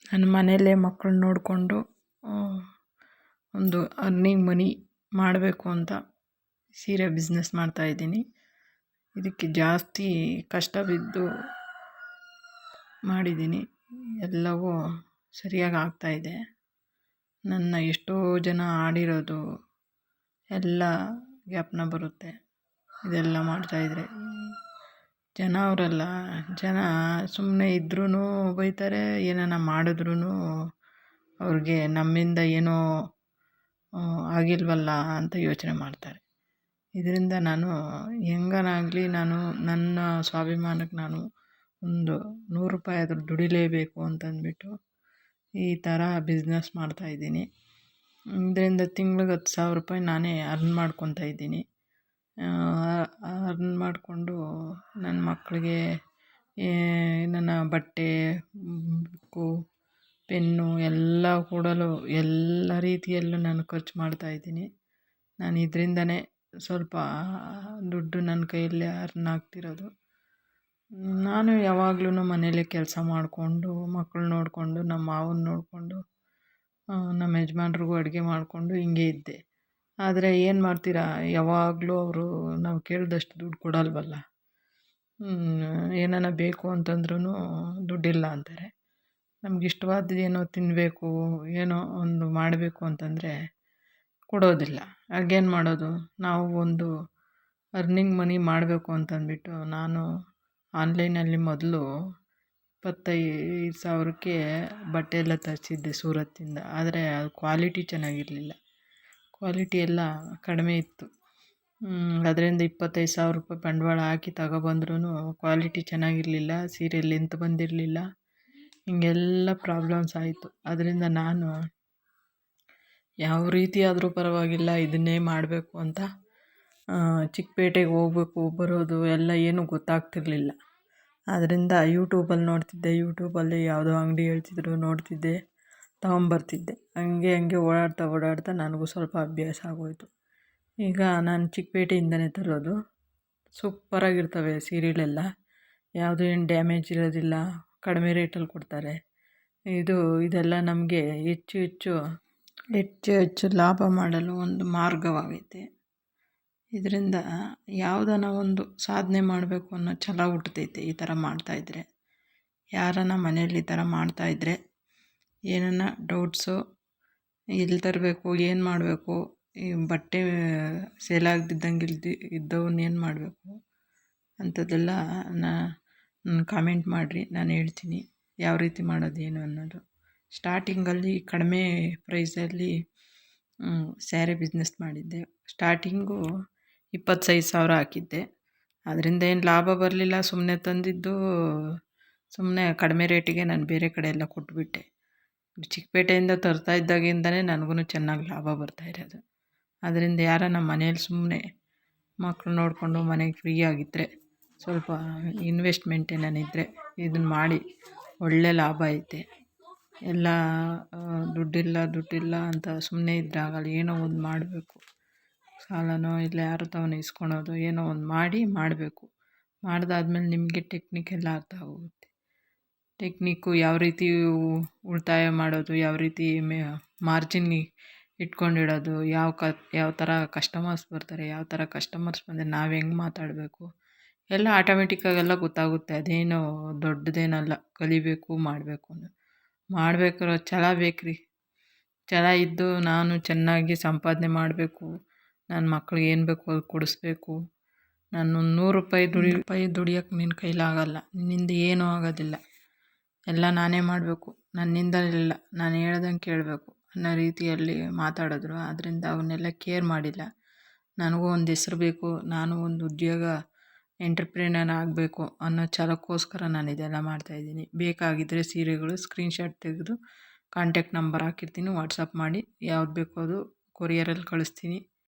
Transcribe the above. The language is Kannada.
ನನ್ನ ಮನೆಯಲ್ಲೇ ಮಕ್ಕಳನ್ನ ನೋಡಿಕೊಂಡು ಒಂದು ಅರ್ನಿಂಗ್ ಮನಿ ಮಾಡಬೇಕು ಅಂತ ಸೀರೆ ಬಿಸ್ನೆಸ್ ಮಾಡ್ತಾಯಿದ್ದೀನಿ. ಇದಕ್ಕೆ ಜಾಸ್ತಿ ಕಷ್ಟ ಬಿದ್ದು ಮಾಡಿದ್ದೀನಿ. ಎಲ್ಲವೂ ಸರಿಯಾಗಿ ಆಗ್ತಾಯಿದೆ. ನನ್ನ ಎಷ್ಟೋ ಜನ ಆಡಿರೋದು ಎಲ್ಲ ಜ್ಞಾಪನ ಬರುತ್ತೆ. ಇದೆಲ್ಲ ಮಾಡ್ತಾಯಿದ್ರೆ ಜನ ಅವರಲ್ಲ, ಜನ ಸುಮ್ಮನೆ ಇದ್ರೂ ಬೈತಾರೆ, ಏನಾನ ಮಾಡಿದ್ರೂ ಅವ್ರಿಗೆ ನಮ್ಮಿಂದ ಏನೋ ಆಗಿಲ್ವಲ್ಲ ಅಂತ ಯೋಚನೆ ಮಾಡ್ತಾರೆ. ಇದರಿಂದ ನಾನು ಹೆಂಗನಾಗಲಿ ನಾನು ನನ್ನ ಸ್ವಾಭಿಮಾನಕ್ಕೆ ನಾನು ಒಂದು 100 ರೂಪಾಯಿ ಆದರೂ ದುಡಿಲೇಬೇಕು ಅಂತಂದ್ಬಿಟ್ಟು ಈ ಥರ ಬಿಸ್ನೆಸ್ ಮಾಡ್ತಾಯಿದ್ದೀನಿ. ಇದರಿಂದ ತಿಂಗ್ಳಿಗೆ 10,000 ರೂಪಾಯಿ ನಾನೇ ಅರ್ನ್ ಮಾಡ್ಕೊತಾ ಇದ್ದೀನಿ. ಅರ್ನ್ ಮಾಡಿಕೊಂಡು ನನ್ನ ಮಕ್ಕಳಿಗೆ ನನ್ನ ಬಟ್ಟೆ, ಬುಕ್ಕು, ಪೆನ್ನು ಎಲ್ಲ ಕೊಡಲು ಎಲ್ಲ ರೀತಿಯಲ್ಲೂ ನಾನು ಖರ್ಚು ಮಾಡ್ತಾಯಿದ್ದೀನಿ. ನಾನು ಇದರಿಂದನೇ ಸ್ವಲ್ಪ ದುಡ್ಡು ನನ್ನ ಕೈಯಲ್ಲೇ ಅರ್ನ್ ಆಗ್ತಿರೋದು. ನಾನು ಯಾವಾಗ್ಲೂ ಮನೇಲೇ ಕೆಲಸ ಮಾಡಿಕೊಂಡು, ಮಕ್ಕಳು ನೋಡಿಕೊಂಡು, ನಮ್ಮ ಮಾವನ್ನ ನೋಡಿಕೊಂಡು, ನಮ್ಮ ಯಜಮಾನ್ರಿಗೂ ಅಡುಗೆ ಮಾಡಿಕೊಂಡು ಹಿಂಗೆ ಇದ್ದೆ. ಆದರೆ ಏನು ಮಾಡ್ತೀರಾ, ಯಾವಾಗಲೂ ಅವರು ನಾವು ಕೇಳಿದಷ್ಟು ದುಡ್ಡು ಕೊಡಲ್ವಲ್ಲ. ಏನಾನ ಬೇಕು ಅಂತಂದ್ರೂ ದುಡ್ಡಿಲ್ಲ ಅಂತಾರೆ. ನಮ್ಗೆ ಇಷ್ಟವಾದ್ದೇನೋ ತಿನ್ನಬೇಕು, ಏನೋ ಒಂದು ಮಾಡಬೇಕು ಅಂತಂದರೆ ಕೊಡೋದಿಲ್ಲ. ಆಗೇನು ಮಾಡೋದು? ನಾವು ಒಂದು ಅರ್ನಿಂಗ್ ಮನಿ ಮಾಡಬೇಕು ಅಂತಂದ್ಬಿಟ್ಟು ನಾನು ಆನ್ಲೈನಲ್ಲಿ ಮೊದಲು 25,000ಕ್ಕೆ ಬಟ್ಟೆ ಎಲ್ಲ ತರಿಸಿದ್ದೆ ಸೂರತ್ತಿಂದ. ಆದರೆ ಅದು ಕ್ವಾಲಿಟಿ ಚೆನ್ನಾಗಿರಲಿಲ್ಲ. ಕ್ವಾಲಿಟಿ ಎಲ್ಲ ಕಡಿಮೆ ಇತ್ತು. ಅದರಿಂದ 25,000 ರೂಪಾಯಿ ಬಂಡವಾಳ ಹಾಕಿ ತಗೊಬಂದ್ರೂ ಕ್ವಾಲಿಟಿ ಚೆನ್ನಾಗಿರಲಿಲ್ಲ, ಸೀರೆ ಲೆಂತ್ ಬಂದಿರಲಿಲ್ಲ, ಹಿಂಗೆಲ್ಲ ಪ್ರಾಬ್ಲಮ್ಸ್ ಆಯಿತು. ಅದರಿಂದ ನಾನು ಯಾವ ರೀತಿ ಆದರೂ ಪರವಾಗಿಲ್ಲ ಇದನ್ನೇ ಮಾಡಬೇಕು ಅಂತ ಚಿಕ್ಕಪೇಟೆಗೆ ಹೋಗ್ಬೇಕು ಬರೋದು ಎಲ್ಲ ಏನೂ ಗೊತ್ತಾಗ್ತಿರ್ಲಿಲ್ಲ. ಆದ್ದರಿಂದ ಯೂಟ್ಯೂಬಲ್ಲಿ ನೋಡ್ತಿದ್ದೆ. ಯೂಟ್ಯೂಬಲ್ಲಿ ಯಾವುದೋ ಅಂಗಡಿ ಹೇಳ್ತಿದ್ರು, ನೋಡ್ತಿದ್ದೆ, ತಗೊಂಬರ್ತಿದ್ದೆ. ಹಂಗೆ ಓಡಾಡ್ತಾ ನನಗೂ ಸ್ವಲ್ಪ ಅಭ್ಯಾಸ ಆಗೋಯಿತು. ಈಗ ನಾನು ಚಿಕ್ಕಪೇಟೆಯಿಂದನೇ ತರೋದು. ಸೂಪರಾಗಿರ್ತವೆ ಸೀರೆಗಳೆಲ್ಲ, ಯಾವುದೂ ಏನು ಡ್ಯಾಮೇಜ್ ಇರೋದಿಲ್ಲ, ಕಡಿಮೆ ರೇಟಲ್ಲಿ ಕೊಡ್ತಾರೆ. ಇದೆಲ್ಲ ನಮಗೆ ಹೆಚ್ಚು ಲಾಭ ಮಾಡಲು ಒಂದು ಮಾರ್ಗವಾಗೈತೆ. ಇದರಿಂದ ಯಾವುದನ ಒಂದು ಸಾಧನೆ ಮಾಡಬೇಕು ಅನ್ನೋ ಛಲ ಹುಟ್ಟುತ್ತೈತೆ ಈ ಥರ ಮಾಡ್ತಾಯಿದ್ರೆ. ಯಾರನ್ನ ಮನೇಲಿ ಈ ಥರ ಮಾಡ್ತಾಯಿದ್ರೆ ಏನನ್ನ ಡೌಟ್ಸು, ಎಲ್ಲಿ ತರಬೇಕು, ಏನು ಮಾಡಬೇಕು, ಈ ಬಟ್ಟೆ ಸೇಲ್ ಆಗದಿದ್ದಂಗೆ ಇದ್ದವನ್ನ ಏನು ಮಾಡಬೇಕು ಅಂಥದ್ದೆಲ್ಲ ಕಾಮೆಂಟ್ ಮಾಡಿರಿ, ನಾನು ಹೇಳ್ತೀನಿ ಯಾವ ರೀತಿ ಮಾಡೋದು ಏನು ಅನ್ನೋದು. ಸ್ಟಾರ್ಟಿಂಗಲ್ಲಿ ಕಡಿಮೆ ಪ್ರೈಸಲ್ಲಿ ಸ್ಯಾರಿ ಬಿಸ್ನೆಸ್ ಮಾಡಿದ್ದೆ. ಸ್ಟಾರ್ಟಿಂಗು 25,000 ಹಾಕಿದ್ದೆ. ಅದರಿಂದ ಏನು ಲಾಭ ಬರಲಿಲ್ಲ. ಸುಮ್ಮನೆ ತಂದಿದ್ದು ಸುಮ್ಮನೆ ಕಡಿಮೆ ರೇಟಿಗೆ ನಾನು ಬೇರೆ ಕಡೆ ಎಲ್ಲ ಕೊಟ್ಬಿಟ್ಟೆ. ಚಿಕ್ಕಪೇಟೆಯಿಂದ ತರ್ತಾ ಇದ್ದಾಗಿಂದನೇ ನನಗೂ ಚೆನ್ನಾಗಿ ಲಾಭ ಬರ್ತಾಯಿರೋದು. ಅದರಿಂದ ಯಾರನ್ನ ಮನೇಲಿ ಸುಮ್ಮನೆ ಮಕ್ಕಳು ನೋಡಿಕೊಂಡು ಮನೆಗೆ ಫ್ರೀಯಾಗಿದ್ದರೆ, ಸ್ವಲ್ಪ ಇನ್ವೆಸ್ಟ್ಮೆಂಟ್ ಏನಾನಿದ್ದರೆ ಇದನ್ನು ಮಾಡಿ ಒಳ್ಳೆ ಲಾಭ ಐತೆ. ಎಲ್ಲ ದುಡ್ಡಿಲ್ಲ ಅಂತ ಸುಮ್ಮನೆ ಇದ್ದರೆ ಆಗಲ್ಲ. ಏನೋ ಒಂದು ಮಾಡಬೇಕು. ಸಾಲನೋ ಇಲ್ಲ ಯಾರ ತವನೋ ಇಸ್ಕೊಳೋದು, ಏನೋ ಒಂದು ಮಾಡಬೇಕು. ಮಾಡಿದಾದ್ಮೇಲೆ ನಿಮಗೆ ಟೆಕ್ನಿಕ್ ಎಲ್ಲ ಅರ್ಥ ಆಗುತ್ತೆ. ಟೆಕ್ನಿಕ್ಕು ಯಾವ ರೀತಿ ಉಳಿತಾಯ ಮಾಡೋದು, ಯಾವ ರೀತಿ ಮಾರ್ಜಿನ್ ಇಟ್ಕೊಂಡಿಡೋದು, ಯಾವ ಥರ ಕಸ್ಟಮರ್ಸ್ ಬರ್ತಾರೆ, ಯಾವ ಥರ ಕಸ್ಟಮರ್ಸ್ ಬಂದರೆ ನಾವು ಹೆಂಗೆ ಮಾತಾಡಬೇಕು ಎಲ್ಲ ಆಟೋಮೆಟಿಕ್ಕಾಗೆಲ್ಲ ಗೊತ್ತಾಗುತ್ತೆ. ಅದೇನೋ ದೊಡ್ಡದೇನಲ್ಲ, ಕಲಿಬೇಕು ಮಾಡಬೇಕು ಅನ್ನೋದು. ಮಾಡಬೇಕಾದ್ರೆ ಛಲ ಬೇಕ್ರಿ. ಛಲ ಇದ್ದು ನಾನು ಚೆನ್ನಾಗಿ ಸಂಪಾದನೆ ಮಾಡಬೇಕು, ನನ್ನ ಮಕ್ಳಿಗೆ ಏನು ಬೇಕು ಅದು ಕೊಡಿಸ್ಬೇಕು. ನಾನು 100 ರೂಪಾಯಿ ದುಡಿಯೋಕ್ಕೆ ನಿನ್ನ ಕೈಲಾಗಲ್ಲ, ನಿನ್ನಿಂದ ಏನೂ ಆಗೋದಿಲ್ಲ, ಎಲ್ಲ ನಾನೇ ಮಾಡಬೇಕು, ನನ್ನಿಂದ ಇಲ್ಲ, ನಾನು ಹೇಳ್ದಂಗೆ ಕೇಳಬೇಕು ಅನ್ನೋ ರೀತಿಯಲ್ಲಿ ಮಾತಾಡಿದ್ರು. ಆದ್ದರಿಂದ ಅವನ್ನೆಲ್ಲ ಕೇರ್ ಮಾಡಿಲ್ಲ. ನನಗೂ ಒಂದು ಹೆಸ್ರು ಬೇಕು, ನಾನು ಒಂದು ಉದ್ಯೋಗ ಎಂಟ್ರಪ್ರಿನರ್ ಆಗಬೇಕು ಅನ್ನೋ ಛಲಕ್ಕೋಸ್ಕರ ನಾನು ಇದೆಲ್ಲ ಮಾಡ್ತಾಯಿದ್ದೀನಿ. ಬೇಕಾಗಿದ್ದರೆ ಸೀರೆಗಳು ಸ್ಕ್ರೀನ್ಶಾಟ್ ತೆಗೆದು ಕಾಂಟ್ಯಾಕ್ಟ್ ನಂಬರ್ ಹಾಕಿರ್ತೀನಿ, ವಾಟ್ಸಪ್ ಮಾಡಿ ಯಾವ್ದು ಬೇಕೋ ಅದು ಕೊರಿಯರಲ್ಲಿ ಕಳಿಸ್ತೀನಿ.